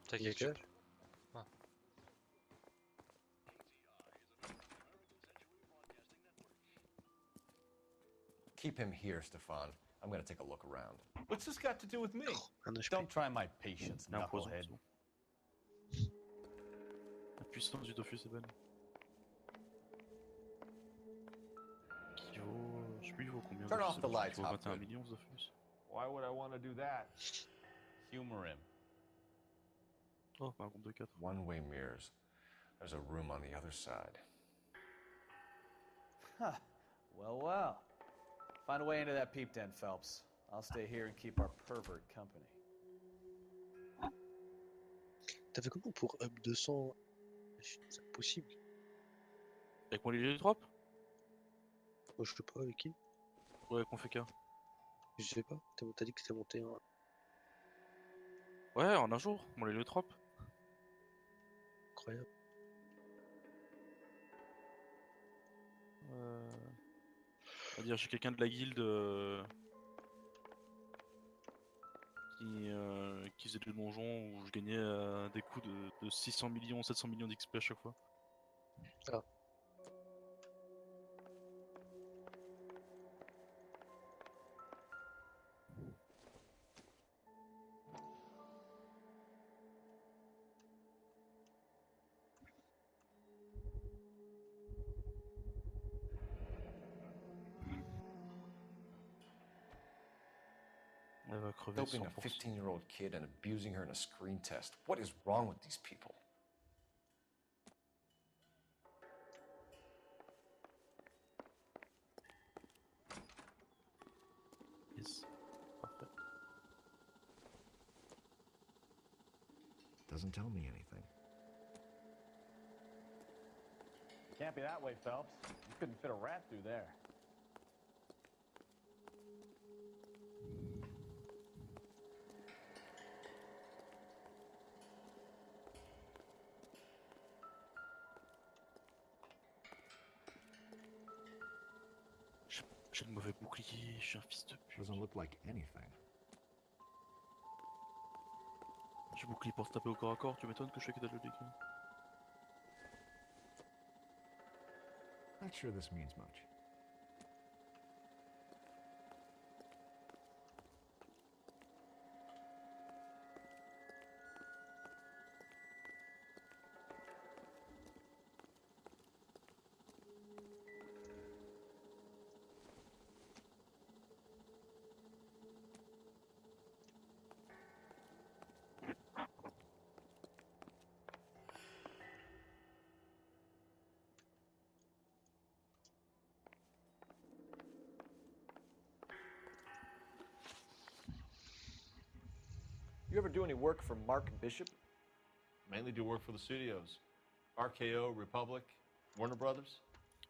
T'as quel âge? Ah. Keep him here, Stefan. I'm gonna take a look around. What's this got to do with me? Don't try my patience, knucklehead. La puissance du Dofus est bonne. Je sais plus il vaut combien. Turn off the lights, il vaut 21 Hopgood. millions ce Dofus. Why would I want to do that? Humor him. Oh, pas un groupe de 4. One-way mirrors. There's a room on the other side. Huh. Well, well. Find a way into that peep den, Phelps. I'll stay here and keep our pervert company. T'as fait comment pour up 200? C'est impossible. Avec mon léger drop? Moi je sais pas avec qui. Ouais, avec mon FK. Je sais pas, t'as dit que c'était monté un. Ouais, en un jour, mon léger drop. Incroyable. On va dire, j'ai quelqu'un de la guilde qui faisait des donjons où je gagnais des coups de 600 millions, 700 millions d'XP à chaque fois. Ah. Elle va crever Doping a 100%. 15-year-old kid and abusing her in a screen test. What is wrong with these people? Yes. Parfait. Doesn't tell me anything. Can't be that way, Phelps. You couldn't fit a rat through there. J'ai le mauvais bouclier, je suis un fils de pute. Doesn't look like anything. J'ai bouclier pour se taper au corps à corps, tu m'étonnes que je fais que dalle de dégâts. Not sure this means much. You ever do any work for Mark Bishop? Mainly do work for the studios. RKO, Republic, Warner Brothers.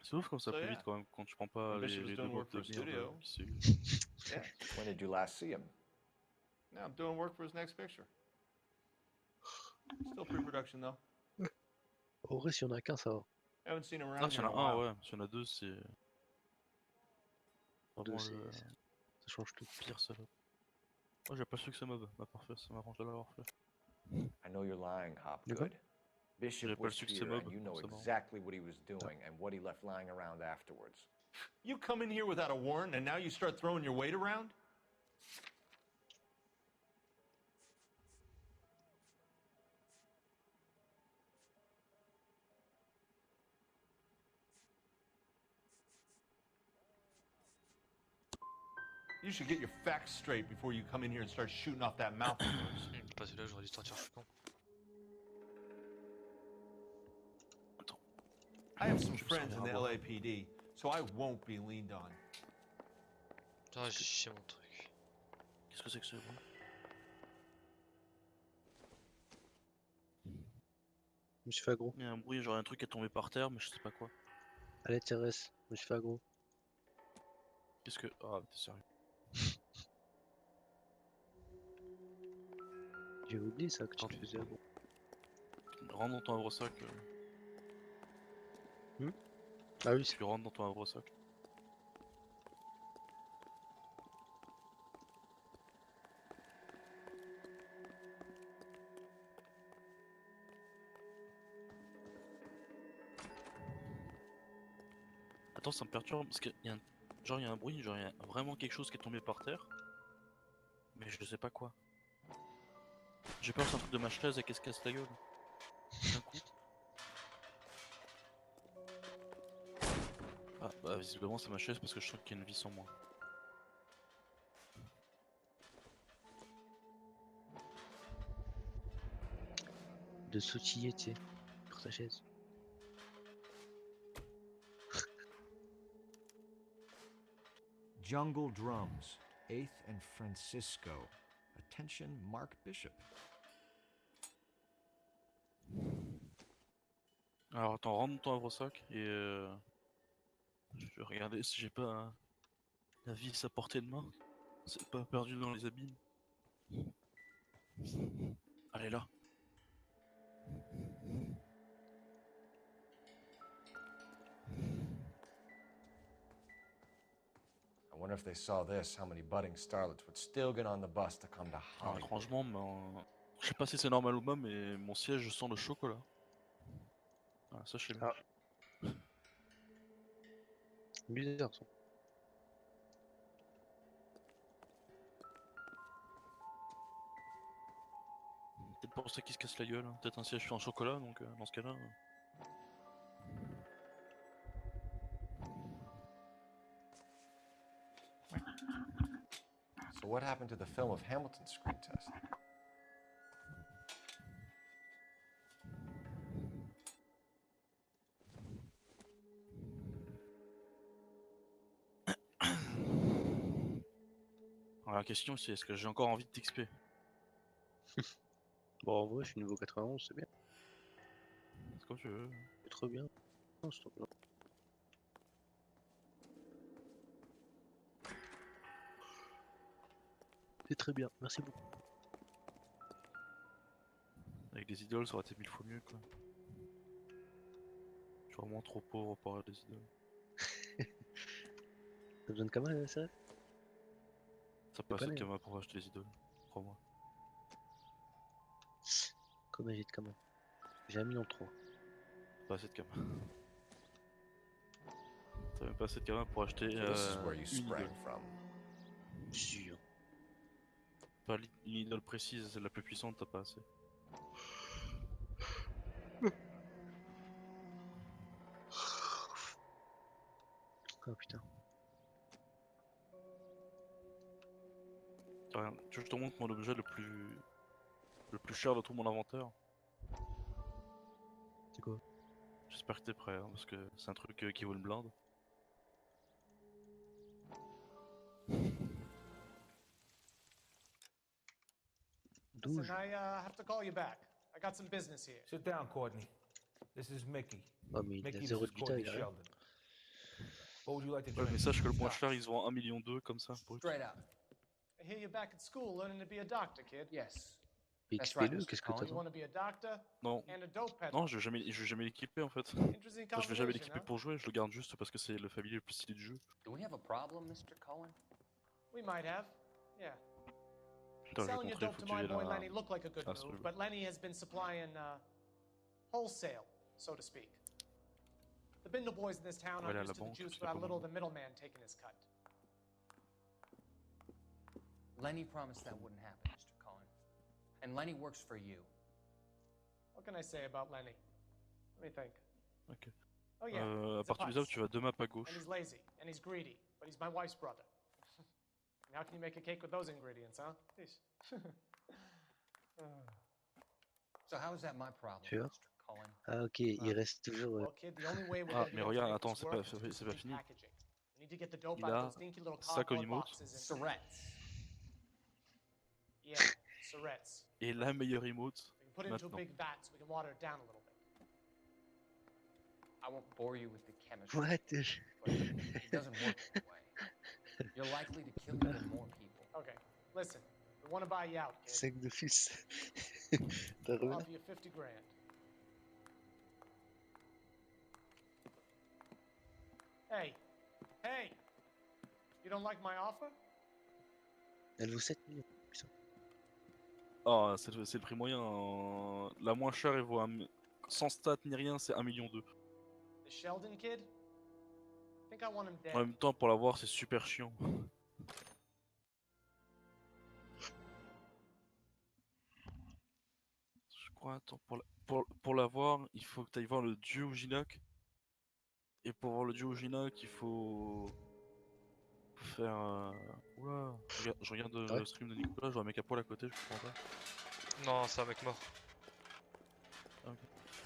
C'est ouf comme ça So, plus yeah. vite quand même, quand tu prends pas Bishop was les deux doing work boîtes for de a merde studio. ici. Yeah. When did you last see him? Now I'm doing work for his next picture. Still pre-production though. En vrai, s'il y en a qu'un, ça va. Haven't seen him Ah, around s'il y here en in a a un, while. ouais. S'il y en a deux, c'est. Vraiment le. Ça change tout. Pire ça là. Moi j'ai pas su que ça mob. Bah parfait, ça m'arrange de l'avoir fait. I know you're lying, D'accord. Hopgood. Bishop J'avais pas le was succès here, mob, and you know forcément. exactly what he was doing and what he left lying around afterwards. You come in here without a warrant and now you start throwing your weight around? You should get your facts straight before you come in here and start shooting off that mouth of yours. Pas celui-là, j'aurais dû sortir, je suis con. I have some friends in the LAPD, so I won't be leaned on. Putain, j'ai chié mon truc. Qu'est-ce que c'est que ce bruit? Je me suis fait aggro. Il y a un bruit, genre un truc qui est tombé par terre, mais je sais pas quoi. Allez, Thérèse, je me suis fait aggro. Qu'est-ce que. Ah, t'es sérieux? J'ai oublié ça que tu te faisais aggro. Rentre dans ton havre-sac. Ah oui, tu rentres dans ton havre-sac. Attends, ça me perturbe parce qu'il y a un... Genre il y a un bruit, genre il y a vraiment quelque chose qui est tombé par terre. Mais je sais pas quoi. J'ai peur que c'est un truc de ma chaise et qu'elle se casse la gueule. D'un coup. Ah bah visiblement c'est ma chaise parce que je sens qu'il y a une vis en moi. De sautiller, tu sais, sur ta chaise. Jungle Drums, 8th and Francisco. Attention, Mark Bishop. Alors attends, rentre dans ton havre-sac et je vais regarder si j'ai pas la vis à portée de main. C'est pas perdu dans les abîmes. Allez là. I wonder if they saw this, how many budding starlets would still get on the bus to come to Alors, Hollywood. étrangement, je sais pas si c'est normal ou pas, mais mon siège sent le chocolat. Ah, ça je sais pas. Bizarre ça. Peut-être pour ça qu'il se casse la gueule, hein. Peut-être un siège fait en chocolat, donc dans ce cas-là. So what happened to the film of Hamilton's screen test? Alors, la question c'est est-ce que j'ai encore envie de t'XP? Bon, en vrai, je suis niveau 91, c'est bien. C'est comme tu veux. C'est trop bien. Non, c'est trop bien. C'est très bien, merci beaucoup. Avec des idoles, ça aurait été 1000 fois mieux quoi. Je suis vraiment trop pauvre pour avoir des idoles. T'as besoin de Kamal, ça? Ça passe pas de né, Kama pour acheter les idoles, crois-moi. Combien j'ai de Kamal? J'ai 1 million 3. Pas assez de Kama. T'as même pas assez de Kama pour acheter So this is where you une sprang idole. from. Sûr. Pas une idole précise, c'est la plus puissante, t'as pas assez. Oh putain. Rien. Tu veux que je te montre mon objet le plus cher de tout mon inventaire? C'est quoi? J'espère que t'es prêt, hein, parce que c'est un truc qui vaut une blinde. Listen, I have to call you back. I got some business here. Sit down, Courtney. This is Mickey. Oh, mais il a Mickey, this zéro is de guitare, Courtney il a rien. Sheldon. What would you like to Ouais, drink? mais sache que le moins Scotch. cher, ils se vendent 1,2 million comme ça. Brut. Straight out. I hear you're back at school learning to be a doctor, kid. Yes. XP-le, qu'est-ce que You t'attends? want to be a doctor Non, and a dope peddler. non, je vais jamais l'équiper en fait. Interesting Enfin, je vais jamais combination, l'équiper huh? pour jouer, je le garde juste parce que c'est le familier le plus stylé du jeu. Do we have a problem, Mr. Cohen? We might have. Yeah. Putain, je vais Selling your montrer, dope faut to que tu my aies boy la... Lenny looked like a good Ah, move, celui-là. but Lenny has been supplying wholesale, so to speak. The Bindle boys in this town Ouais, aren't là, used la to the banque, juice c'est without pas little bon. the middleman taking his cut. Lenny promised that wouldn't happen, Mr. Cohen. And Lenny works for you. What can I say about Lenny? Let me think. Ok. Oh yeah, À he's a partir du zap, putz. tu vas 2 maps à gauche. And he's lazy, and he's greedy, but he's my wife's brother. And how can you make a cake with those ingredients, huh? Jeez. So how is that my problem, Tu vois? Mr. Cohen? Ah ok, il reste toujours... Well, kid, the only way we're Ah, gonna be mais able to regarde, make attends, this c'est work pas is through fini. packaging. We need to get the dope Il out of a those stinky little ça comme cardboard emote. boxes and... Surrettes. Yeah, Surrettes. Et la meilleure emote We can put it into a maintenant. big vat so we can water it down a little bit. I won't bore you with the chemistry. What? But it doesn't work that way. You're likely to kill even more people. Okay, listen, we want to buy you out, kid. 5 de fils. T'as I'll revu là? offer you 50 grand. Hey, hey! You don't like my offer? Elle vaut 7 millions. Putain. Ah, c'est le prix moyen. La moins chère, elle vaut sans stats ni rien, c'est 1,2 million. The Sheldon kid? I think I want him dead. En même temps, pour l'avoir, c'est super chiant. Je crois, attends, pour l'avoir, il faut que tu ailles voir le dieu Ginac. Et pour voir le dieu Ginac, il faut faire. Oula, je regarde le stream de Nicolas, je vois un mec à poil à côté, je comprends pas. Non, c'est un mec mort. Ah, ok.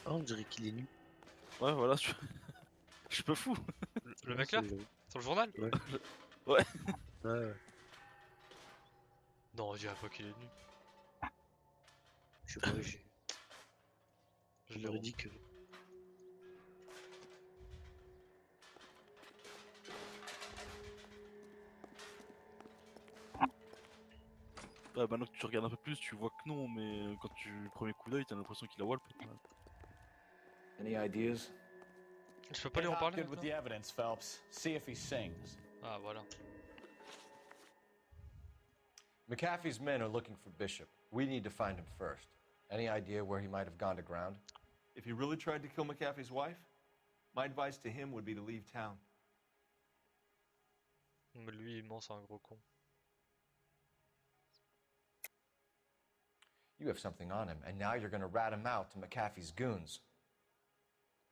Oh, on dirait qu'il est nu. Ouais, voilà, je suis pas fou. Le mec là? Sur le journal? Ouais. Ouais. Ouais. Non, je dirais pas qu'il est nu. Je sais pas, je leur ai dit que... Ouais, maintenant que tu regardes un peu plus, tu vois que non, mais quand premier coup d'œil, t'as l'impression qu'il a wall. Any ideas? Je peux pas lui en Get parler Hopgood with maintenant? the evidence, Phelps. See if he sings. Ah, voilà. McAfee's men are looking for Bishop. We need to find him first. Any idea where he might have gone to ground? If he really tried to kill McAfee's wife, my advice to him would be to leave town. Mais lui, il ment, c'est un gros con. You have something on him, and now you're going to rat him out to McAfee's goons.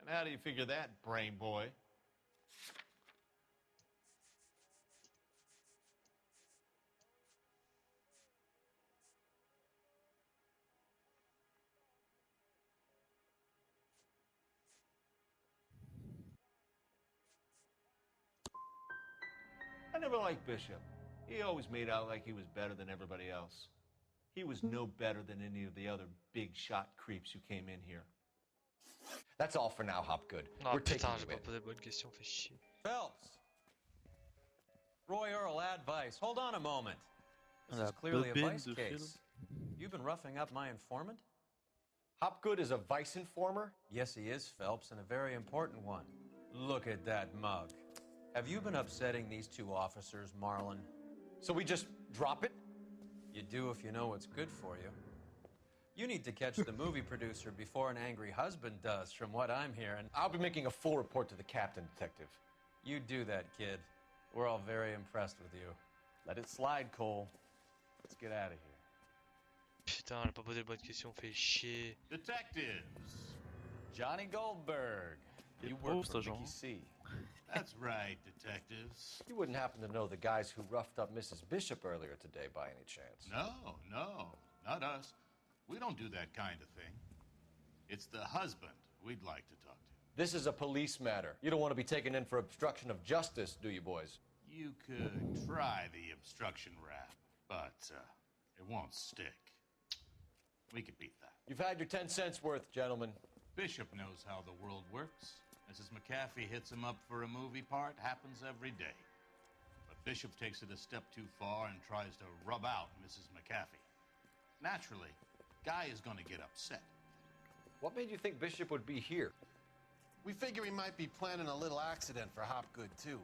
And how do you figure that, brain boy? I never liked Bishop. He always made out like he was better than everybody else. He was no better than any of the other big shot creeps who came in here. That's all for now, Hopgood. Ah We're taking putain, j'ai you pas in. posé la bonne question, fait chier. Phelps! Roy Earl advice. Hold on a moment. This is clearly a vice case. You've been roughing up my informant? Hopgood is a vice informer? Yes, he is, Phelps, and a very important one. Look at that mug. Have you been upsetting these two officers, Marlon? So we just drop it? You do if you know what's good for you. You need to catch the movie producer before an angry husband does, from what I'm hearing. I'll be making a full report to the captain, Detective. You do that, kid. We're all very impressed with you. Let it slide, Cole. Let's get out of here. Putain, elle a pas posé la bonne question, fait chier. Detectives. Johnny Goldberg. You work for Mickey C. That's right, detectives. You wouldn't happen to know the guys who roughed up Mrs. Bishop earlier today by any chance? No, not us. We don't do that kind of thing. It's the husband we'd like to talk to. This is a police matter. You don't want to be taken in for obstruction of justice, do you, boys? You could try the obstruction rap, but it won't stick. We could beat that. You've had your 10 cents worth, gentlemen. Bishop knows how the world works. Mrs. McAfee hits him up for a movie part, happens every day. But Bishop takes it a step too far and tries to rub out Mrs. McAfee. Naturally, Guy is going to get upset. What made you think Bishop would be here? We figure he might be planning a little accident for Hopgood, too.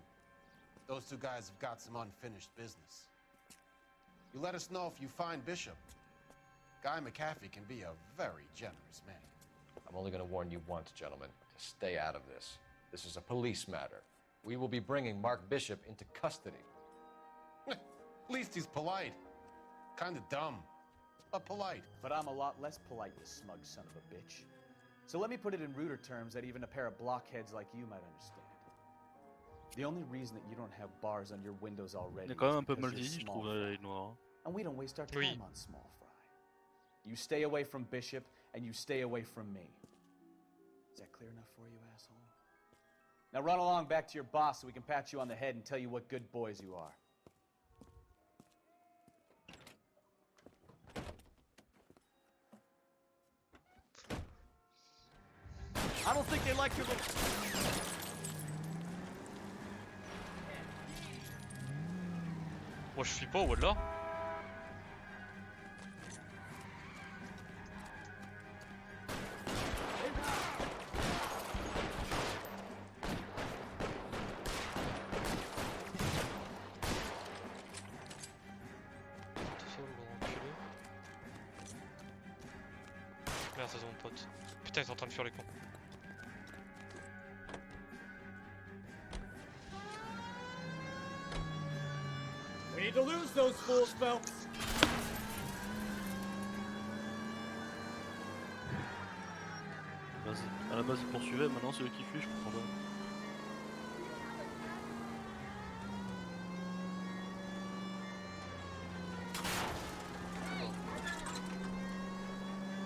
Those two guys have got some unfinished business. You let us know if you find Bishop. Guy McAfee can be a very generous man. I'm only going to warn you once, gentlemen, to stay out of this. This is a police matter. We will be bringing Mark Bishop into custody. At least he's polite. Kind of dumb, but polite. But I'm a lot less polite, you smug son of a bitch. So let me put it in ruder terms that even a pair of blockheads like you might understand. The only reason that you don't have bars on your windows already Il est quand même is un peu because mal you're vieilli, je small trouve, fry. les noirs. And we don't waste our time Oui. on small fry. You stay away from Bishop, and you stay away from me. Is that clear enough for you, asshole? Now run along back to your boss so we can pat you on the head and tell you what good boys you are. I don't think they like your little... Moi je suis pas, voilà. Merde, ça c'est mon pote. Putain, ils sont en train de fuir les cons. We need to lose those fools, Phelps. À la base, ils poursuivaient, maintenant c'est eux qui fuient, je comprends pas.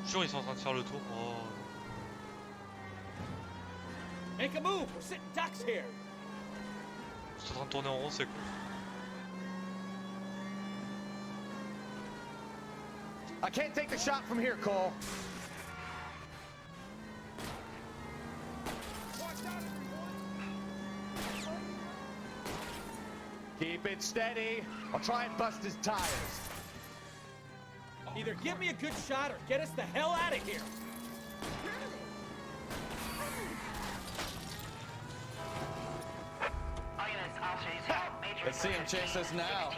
Jure, ils sont en train de faire le tour. Oh. Make a move. We're sitting ducks here. Ils sont en train de tourner en rond, c'est cool. I can't take the shot from here, Cole. Keep it steady. I'll try and bust his tires. Either give me a good shot or get us the hell out of here. Let's see him chase us now.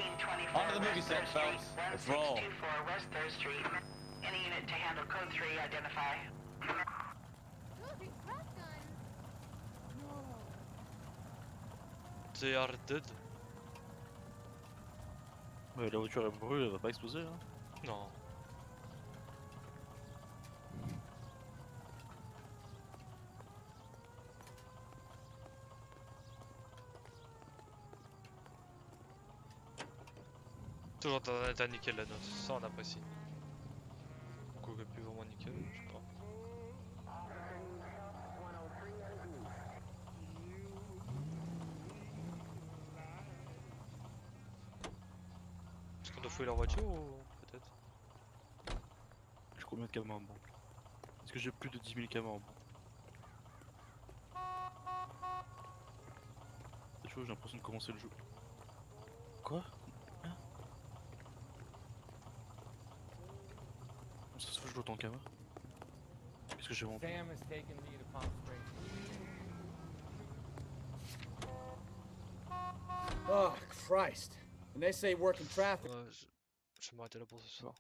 On to the movie set, Phelps. Let's roll. 1624 West 3rd Street. Any unit to handle code 3, identify. They are dead. Ouais, la voiture est brûlée, elle va pas exploser hein. Non. Toujours dans un état nickel la note, ça on apprécie. Quoique plus vraiment nickel, je sais pas. Est-ce qu'on doit fouiller leur voiture ou peut-être? J'ai combien de caméras en banque? Est-ce que j'ai plus de 10 000 caméras en banque? C'est chaud, j'ai l'impression de commencer le jeu. Quoi? Hein? Ça se fait que je joue autant de caméras? Qu'est-ce que j'ai vendu? Sam has taken me to Palm Springs. Oh, Christ. And they say working traffic. Je vais m'arrêter là pour ce soir.